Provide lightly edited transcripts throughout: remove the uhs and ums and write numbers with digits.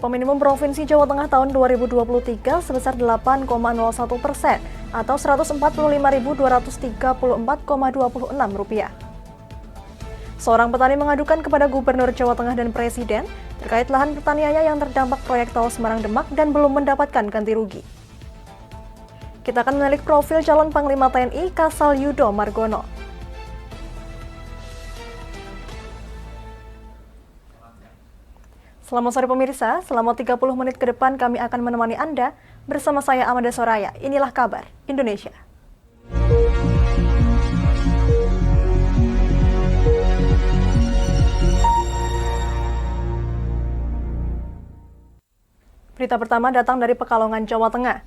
Upah minimum Provinsi Jawa Tengah tahun 2023 sebesar 8,01% atau Rp145.234,26. Seorang petani mengadukan kepada Gubernur Jawa Tengah dan Presiden terkait lahan pertaniannya yang terdampak proyek tol Semarang-Demak dan belum mendapatkan ganti rugi. Kita akan menilik profil calon Panglima TNI Kasal Yudo Margono. Selamat sore pemirsa, selama 30 menit ke depan kami akan menemani Anda bersama saya Amanda Soraya. Inilah kabar Indonesia. Berita pertama datang dari Pekalongan, Jawa Tengah.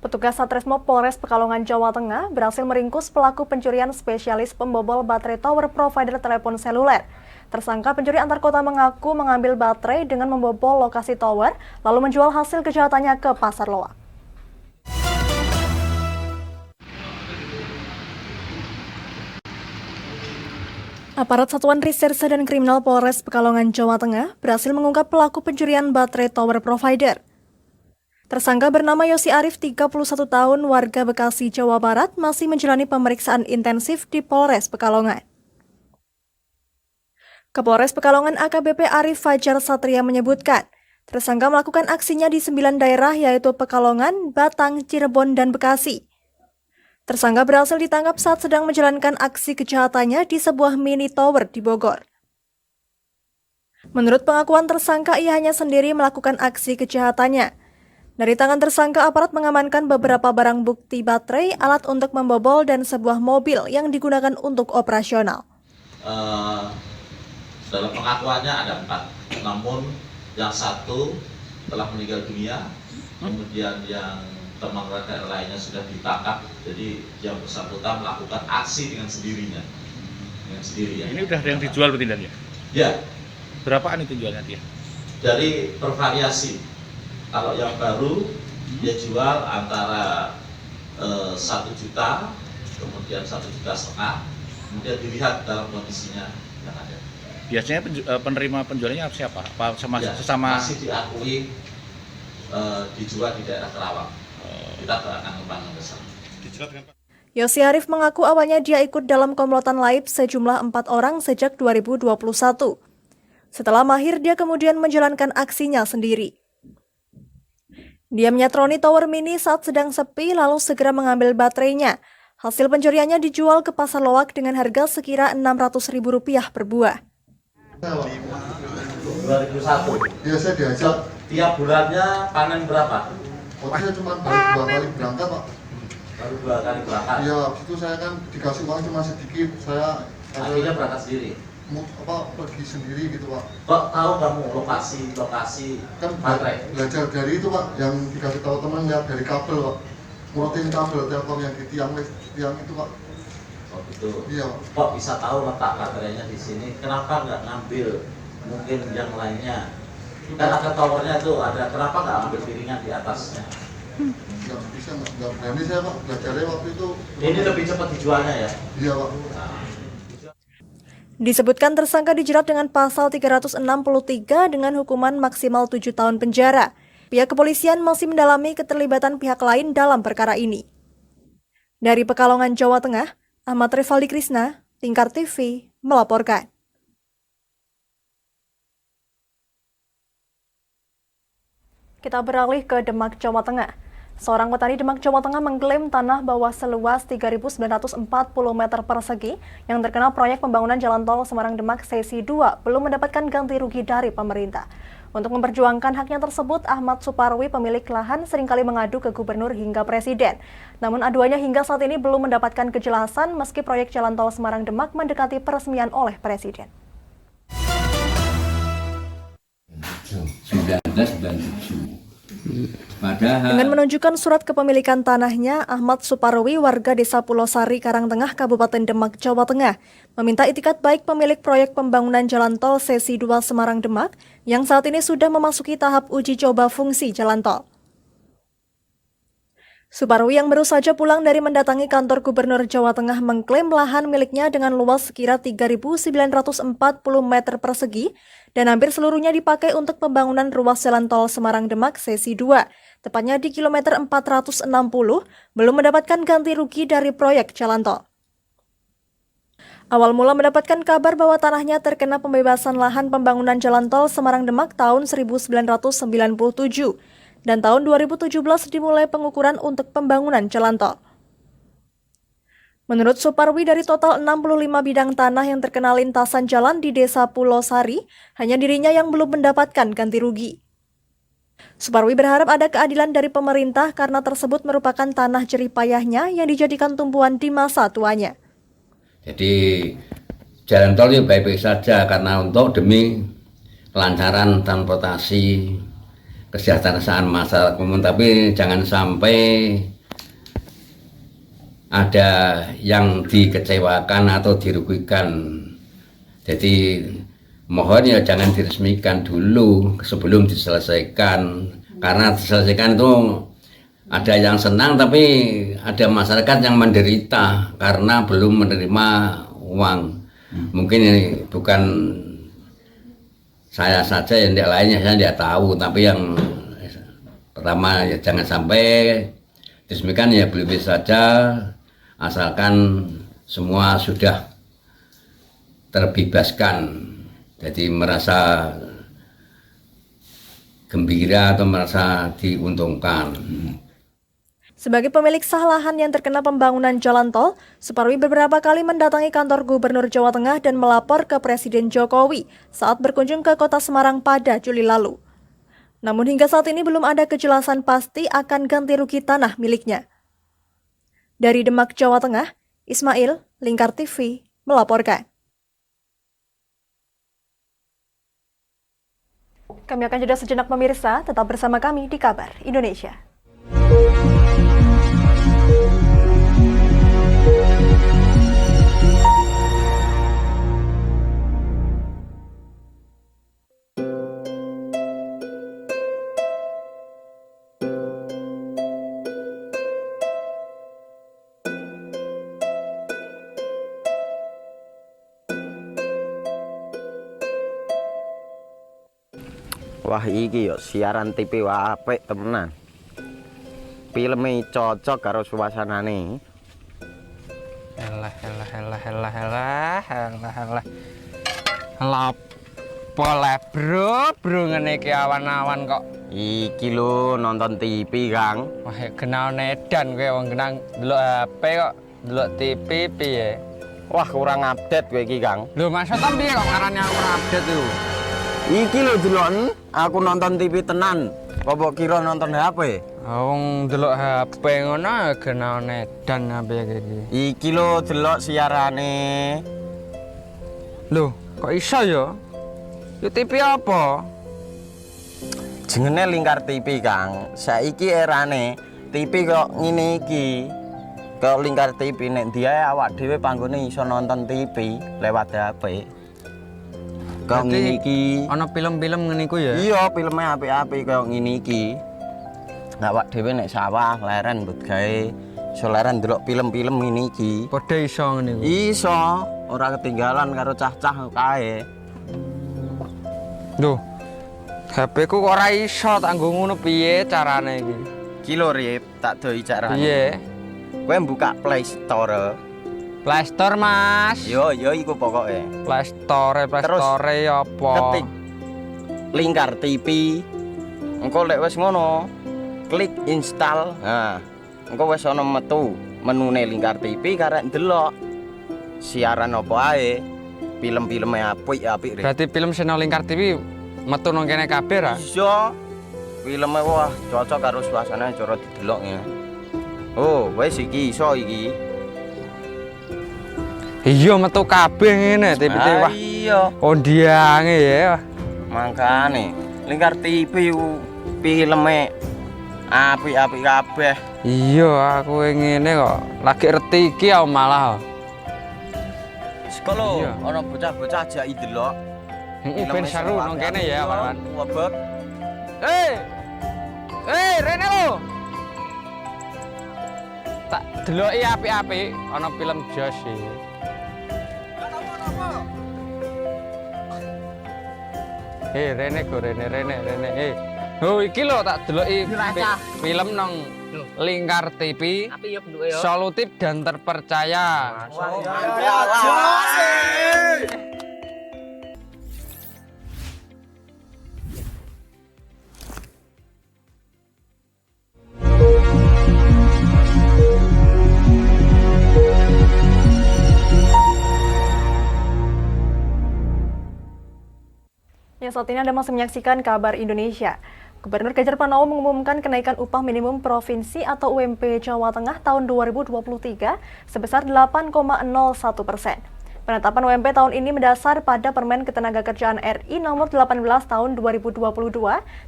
Petugas Satreskrim Polres Pekalongan, Jawa Tengah berhasil meringkus pelaku pencurian spesialis pembobol baterai tower provider telepon seluler. Tersangka pencuri antar kota mengaku mengambil baterai dengan membobol lokasi tower, lalu menjual hasil kejahatannya ke pasar loak. Aparat Satuan Reserse dan Kriminal Polres Pekalongan, Jawa Tengah berhasil mengungkap pelaku pencurian baterai tower provider. Tersangka bernama Yosi Arif, 31 tahun, warga Bekasi, Jawa Barat, masih menjalani pemeriksaan intensif di Polres Pekalongan. Kapolres Pekalongan AKBP Arif Fajar Satria menyebutkan, tersangka melakukan aksinya di 9 daerah yaitu Pekalongan, Batang, Cirebon, dan Bekasi. Tersangka berhasil ditangkap saat sedang menjalankan aksi kejahatannya di sebuah mini tower di Bogor. Menurut pengakuan tersangka, ia hanya sendiri melakukan aksi kejahatannya. Dari tangan tersangka, aparat mengamankan beberapa barang bukti baterai, alat untuk membobol, dan sebuah mobil yang digunakan untuk operasional. Dalam pengakuannya ada 4, namun yang 1 telah meninggal dunia, kemudian yang teman rekan lainnya sudah ditangkap. Jadi yang bersangkutan melakukan aksi dengan sendirinya. Ini udah ada yang dijual berarti ya? Ya. Berapaan itu jualnya dia? Dari bervariasi. Kalau yang baru dia jual antara 1 juta, kemudian 1,5 juta, kemudian dilihat dalam kondisinya yang ada. Biasanya penerima penjualannya siapa? Apa sesama? Masih diakui dijual di daerah Kerawang. Kita akan kembangkan bersama. Yosi Arif mengaku awalnya dia ikut dalam komplotan lain sejumlah 4 orang sejak 2021. Setelah mahir, dia kemudian menjalankan aksinya sendiri. Dia menyatroni tower mini saat sedang sepi lalu segera mengambil baterainya. Hasil pencuriannya dijual ke pasar loak dengan harga sekira Rp600.000 per buah. 2001. Iya, saya diajak. Tiap bulannya panen berapa? Saya cuma baru 2 kali berangkat, Pak. Baru 2 kali berangkat. Iya, habis itu saya kan dikasih uang cuma sedikit. Saya akhirnya berangkat sendiri. Pergi sendiri gitu, Pak. Kok tahu kamu lokasi kan baterai? Belajar dari itu, Pak, yang dikasih tahu teman lihat dari kabel, Pak. Ngurutin kabel Telkom yang di tiang itu, Pak. Oh gitu. Iya. Kok bisa tahu letak baterainya di sini? Kenapa nggak ngambil mungkin yang lainnya? Kan ada towernya tuh, ada, kenapa nggak ambil piringan di atasnya? Nggak bisa, nggak berani saya, Pak. Belajarnya waktu itu. Ini lebih cepat dijualnya ya? Iya, Pak. Nah. Disebutkan tersangka dijerat dengan pasal 363 dengan hukuman maksimal 7 tahun penjara. Pihak kepolisian masih mendalami keterlibatan pihak lain dalam perkara ini. Dari Pekalongan, Jawa Tengah, Ahmad Rivaldi Krisna, Tingkar TV, melaporkan. Kita beralih ke Demak, Jawa Tengah. Seorang petani Demak, Jawa Tengah mengklaim tanah bawah seluas 3.940 meter persegi yang terkena proyek pembangunan jalan tol Semarang-Demak Sesi 2 belum mendapatkan ganti rugi dari pemerintah. Untuk memperjuangkan haknya tersebut, Ahmad Suparwi, pemilik lahan, seringkali mengadu ke gubernur hingga presiden. Namun aduannya hingga saat ini belum mendapatkan kejelasan meski proyek jalan tol Semarang-Demak mendekati peresmian oleh presiden. 1997. Padahal dengan menunjukkan surat kepemilikan tanahnya, Ahmad Suparwi, warga Desa Pulau Sari, Karangtengah, Kabupaten Demak, Jawa Tengah, meminta itikat baik pemilik proyek pembangunan jalan tol Sesi 2 Semarang-Demak yang saat ini sudah memasuki tahap uji coba fungsi jalan tol. Suparwi yang baru saja pulang dari mendatangi kantor Gubernur Jawa Tengah mengklaim lahan miliknya dengan luas sekira 3.940 meter persegi dan hampir seluruhnya dipakai untuk pembangunan ruas jalan tol Semarang-Demak sesi 2, tepatnya di kilometer 460, belum mendapatkan ganti rugi dari proyek jalan tol. Awal mula mendapatkan kabar bahwa tanahnya terkena pembebasan lahan pembangunan jalan tol Semarang-Demak tahun 1997. Dan tahun 2017 dimulai pengukuran untuk pembangunan jalan tol. Menurut Suparwi, dari total 65 bidang tanah yang terkena lintasan jalan di Desa Pulau Sari, hanya dirinya yang belum mendapatkan ganti rugi. Suparwi berharap ada keadilan dari pemerintah karena tersebut merupakan tanah jerih payahnya yang dijadikan tumpuan di masa tuanya. Jadi jalan tol itu baik-baik saja karena untuk demi kelancaran transportasi, kesejahteraan masyarakat umum, tapi jangan sampai ada yang dikecewakan atau dirugikan. Jadi mohon ya jangan diresmikan dulu sebelum diselesaikan, karena diselesaikan itu ada yang senang tapi ada masyarakat yang menderita karena belum menerima uang. Mungkin ini bukan saya saja, yang lainnya saya tidak tahu, tapi yang pertama ya jangan sampai diresmikan, ya belum saja, asalkan semua sudah terbebaskan, jadi merasa gembira atau merasa diuntungkan. Sebagai pemilik sah lahan yang terkena pembangunan jalan tol, Suparwi beberapa kali mendatangi kantor Gubernur Jawa Tengah dan melapor ke Presiden Jokowi saat berkunjung ke kota Semarang pada Juli lalu. Namun hingga saat ini belum ada kejelasan pasti akan ganti rugi tanah miliknya. Dari Demak, Jawa Tengah, Ismail, Lingkar TV, melaporkan. Kami akan jeda sejenak pemirsa, tetap bersama kami di Kabar Indonesia. Wah iki yo siaran TV wah apik temenan. Filme cocok karo suasanane. Elah. Lah bro ngene iki awan-awan kok. Iki lho nonton TV, Kang. Wah kenal nedan kowe wong kenang delok HP kok delok TV piye? Wah kurang update kowe iki, Kang. Lho maksudnya piye kok ngarane aku update itu? Iki lho deloken aku nonton TV tenan. Apa kira nonton HP? Wong delok HP ngono kenal nedan apa iki. Iki lho delok siarane. Lho, kok iso ya? Yo TV apa? Jenenge Lingkar TV, Kang. Saiki erane TV kok ngene iki. Kok Lingkar TV nek diae awak dhewe panggone iso nonton TV lewat HP. Kok ngene iki. Ana film-film ngene iku ya? Iya, filme apik-apik kaya ngene iki. Awak dhewe nek sawah leren mbut gawe iso leren ndelok film-film ngene iki. Padha iso ngene iku. Iso, ora ketinggalan karo cah-cah kae. Duh. HP ku kok ora iso tak nggo ngono piye carane iki? Iki lho Rip, tak doi carane. Piye? Kowe buka Play Store. Play Store, Mas. Yo iku pokoke. Play Store apa? Ketik Lingkar TV. Engko lek wis ngono, klik install. Nah, engko wis ana metu menune Lingkar TV karek ndelok siaran apa ae. Film-filme apik-apik. Berarti film channel Lingkar TV metu nang kene kabeh ra? Iya. Filme wah cocok karo suasana cara didelok ya. Oh, wis iki iso iki. Iya metu kabeh ngene TV wah. Iya. Ondiange ya. Mangkane Lingkar TV filme apik-apik kabeh. Iya, aku ngene kok. Lagi reti iki aku malah. Sekolo Iya. ana bocah-bocah ajak ndelok. Heeh, ben seru nang kene ya, kawan. Wabek. Rene lo. tak deloki apik-apik ana film Josh iki. Rene go rene. Oh iki lho tak deloki film nang Lingkar TV. Solutif dan terpercaya. Ya, saat ini Anda masih menyaksikan Kabar Indonesia. Gubernur Ganjar Pranowo mengumumkan kenaikan upah minimum provinsi atau UMP Jawa Tengah tahun 2023 sebesar 8,01%. Penetapan UMP tahun ini mendasar pada Permen Ketenagakerjaan RI nomor 18 tahun 2022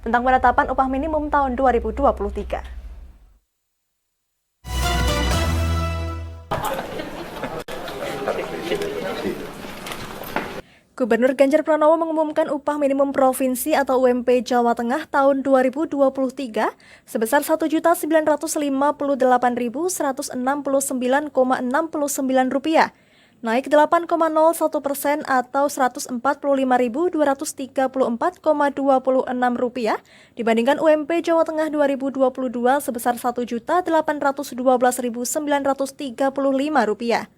tentang penetapan upah minimum tahun 2023. Gubernur Ganjar Pranowo mengumumkan upah minimum provinsi atau UMP Jawa Tengah tahun 2023 sebesar Rp1.869.169,69, naik 8,01% atau Rp145.234,26 dibandingkan UMP Jawa Tengah 2022 sebesar Rp1.812.935.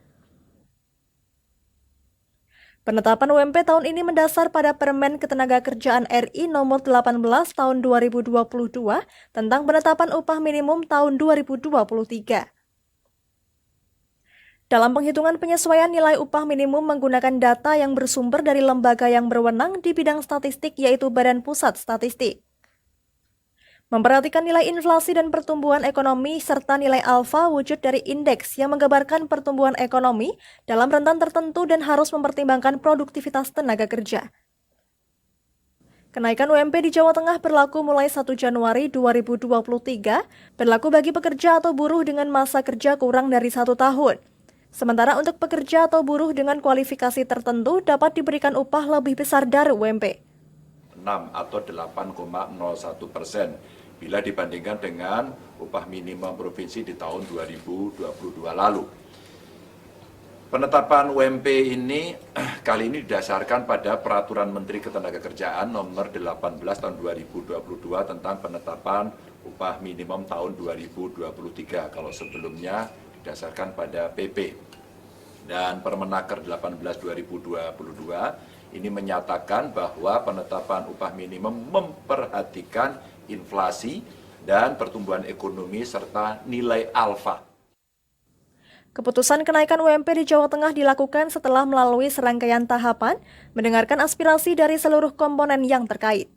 Penetapan UMP tahun ini mendasar pada Permen Ketenagakerjaan RI nomor 18 tahun 2022 tentang penetapan upah minimum tahun 2023. Dalam penghitungan penyesuaian nilai upah minimum menggunakan data yang bersumber dari lembaga yang berwenang di bidang statistik yaitu Badan Pusat Statistik. Memperhatikan nilai inflasi dan pertumbuhan ekonomi serta nilai alfa wujud dari indeks yang menggambarkan pertumbuhan ekonomi dalam rentan tertentu dan harus mempertimbangkan produktivitas tenaga kerja. Kenaikan UMP di Jawa Tengah berlaku mulai 1 Januari 2023, berlaku bagi pekerja atau buruh dengan masa kerja kurang dari 1 tahun. Sementara untuk pekerja atau buruh dengan kualifikasi tertentu dapat diberikan upah lebih besar dari UMP. 6 atau 8,01% bila dibandingkan dengan upah minimum provinsi di tahun 2022 lalu. Penetapan UMP ini kali ini didasarkan pada Peraturan Menteri Ketenagakerjaan nomor 18 tahun 2022 tentang penetapan upah minimum tahun 2023. Kalau sebelumnya didasarkan pada PP. Dan Permenaker 18 2022 ini menyatakan bahwa penetapan upah minimum memperhatikan inflasi dan pertumbuhan ekonomi serta nilai alfa. Keputusan kenaikan UMP di Jawa Tengah dilakukan setelah melalui serangkaian tahapan, mendengarkan aspirasi dari seluruh komponen yang terkait.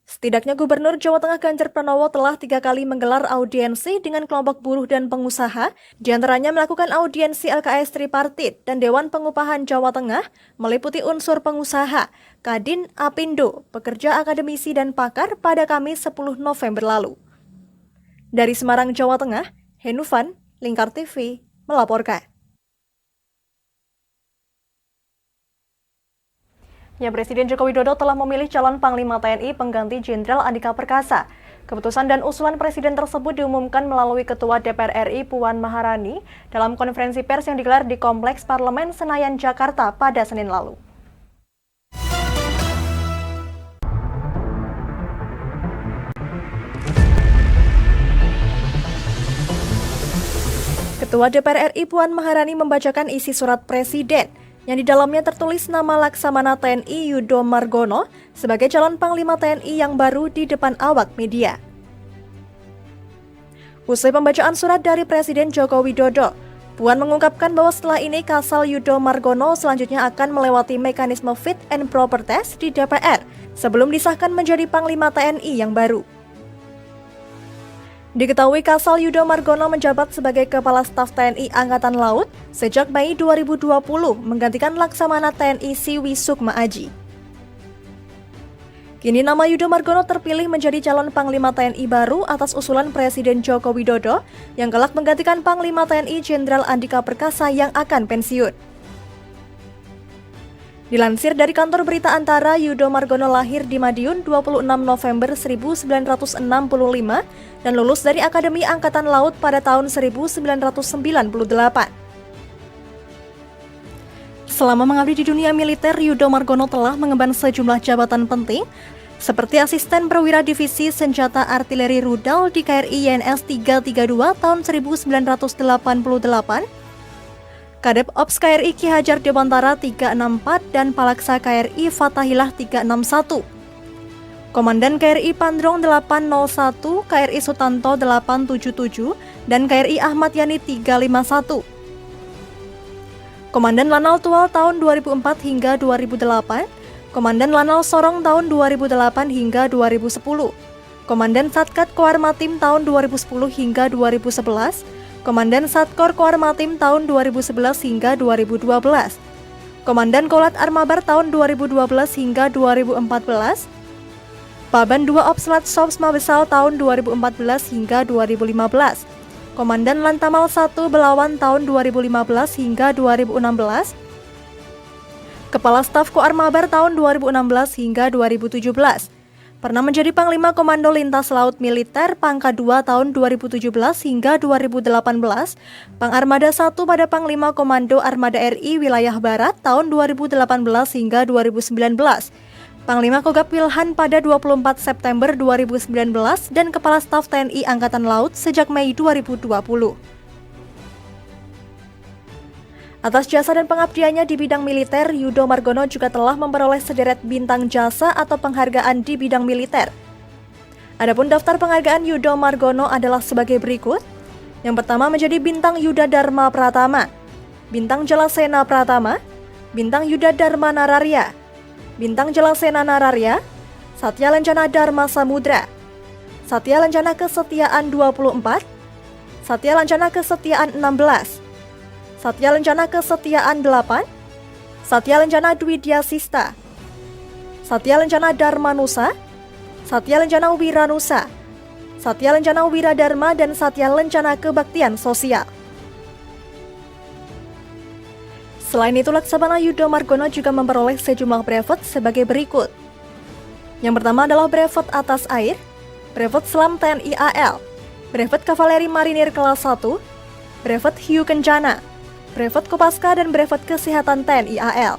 Setidaknya Gubernur Jawa Tengah Ganjar Pranowo telah 3 kali menggelar audiensi dengan kelompok buruh dan pengusaha, diantaranya melakukan audiensi LKS Tripartit dan Dewan Pengupahan Jawa Tengah, meliputi unsur pengusaha, Kadin, Apindo, pekerja akademisi dan pakar pada Kamis 10 November lalu. Dari Semarang, Jawa Tengah, Henufan, Lingkar TV, melaporkan. Ya, Presiden Joko Widodo telah memilih calon Panglima TNI pengganti Jenderal Andika Perkasa. Keputusan dan usulan Presiden tersebut diumumkan melalui Ketua DPR RI Puan Maharani dalam konferensi pers yang digelar di Kompleks Parlemen Senayan, Jakarta pada Senin lalu. Ketua DPR RI Puan Maharani membacakan isi surat Presiden yang di dalamnya tertulis nama Laksamana TNI Yudo Margono sebagai calon Panglima TNI yang baru di depan awak media. Usai pembacaan surat dari Presiden Joko Widodo, Puan mengungkapkan bahwa setelah ini Kasal Yudo Margono selanjutnya akan melewati mekanisme fit and proper test di DPR sebelum disahkan menjadi Panglima TNI yang baru. Diketahui Kasal Yudo Margono menjabat sebagai Kepala Staf TNI Angkatan Laut sejak Mei 2020 menggantikan Laksamana TNI Siwi Sukma Aji. Kini nama Yudo Margono terpilih menjadi calon Panglima TNI baru atas usulan Presiden Joko Widodo yang kelak menggantikan Panglima TNI Jenderal Andika Perkasa yang akan pensiun. Dilansir dari kantor berita Antara, Yudo Margono lahir di Madiun 26 November 1965 dan lulus dari Akademi Angkatan Laut pada tahun 1998. Selama mengabdi di dunia militer, Yudo Margono telah mengemban sejumlah jabatan penting, seperti Asisten Perwira Divisi Senjata Artileri Rudal di KRI YNS 332 tahun 1988, Kadep Ops KRI Ki Hajar Dewantara 364 dan Palaksa KRI Fathahilah 361. Komandan KRI Pandrong 801, KRI Sutanto 877, dan KRI Ahmad Yani 351. Komandan Lanal Tual tahun 2004 hingga 2008, Komandan Lanal Sorong tahun 2008 hingga 2010, Komandan Satkat Koarmatim tahun 2010 hingga 2011, Komandan Satkor Koarmatim tahun 2011 hingga 2012, Komandan Kolat Armabar tahun 2012 hingga 2014, Paban 2 Opslat Sops Mabesal tahun 2014 hingga 2015, Komandan Lantamal 1 Belawan tahun 2015 hingga 2016, Kepala Staf Koarmabar tahun 2016 hingga 2017. Pernah menjadi Panglima Komando Lintas Laut Militer Pangkat 2 tahun 2017 hingga 2018, Pangarmada 1 pada Panglima Komando Armada RI Wilayah Barat tahun 2018 hingga 2019, Panglima Kogab Wilhan pada 24 September 2019 dan Kepala Staf TNI Angkatan Laut sejak Mei 2020. Atas jasa dan pengabdiannya di bidang militer, Yudo Margono juga telah memperoleh sederet bintang jasa atau penghargaan di bidang militer. Adapun daftar penghargaan Yudo Margono adalah sebagai berikut. Yang pertama menjadi Bintang Yuda Dharma Pratama, Bintang Jalasena Pratama, Bintang Yuda Dharma Nararya, Bintang Jalasena Nararya, Satya Lencana Dharma Samudra, Satya Lencana Kesetiaan 24, Satya Lencana Kesetiaan 16, Satya Lencana Kesetiaan 8, Satya Lencana Dwidya Sista, Satya Lencana Dharma Nusa, Satya Lencana Wiranusa, Satya Lencana Wiradharma, dan Satya Lencana Kebaktian Sosial. Selain itu, Laksamana Yudo Margono juga memperoleh sejumlah brevet sebagai berikut. Yang pertama adalah brevet atas air, brevet Selam TNI AL, brevet Kavaleri Marinir kelas 1, brevet Hiu Kencana, brevet Kopaska, dan brevet Kesehatan TNI AL.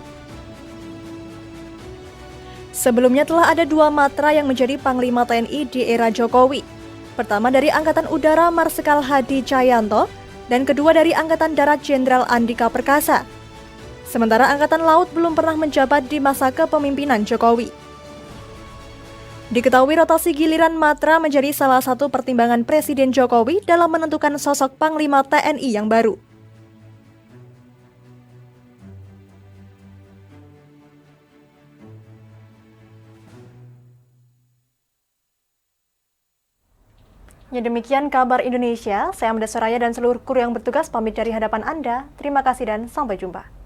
Sebelumnya telah ada 2 matra yang menjadi Panglima TNI di era Jokowi. Pertama dari Angkatan Udara Marsikal Hadi Cahyanto, dan kedua dari Angkatan Darat Jenderal Andika Perkasa. Sementara Angkatan Laut belum pernah menjabat di masa kepemimpinan Jokowi. Diketahui rotasi giliran matra menjadi salah satu pertimbangan Presiden Jokowi dalam menentukan sosok Panglima TNI yang baru. Ya, demikian kabar Indonesia. Saya Amda Soraya dan seluruh kru yang bertugas pamit dari hadapan Anda. Terima kasih dan sampai jumpa.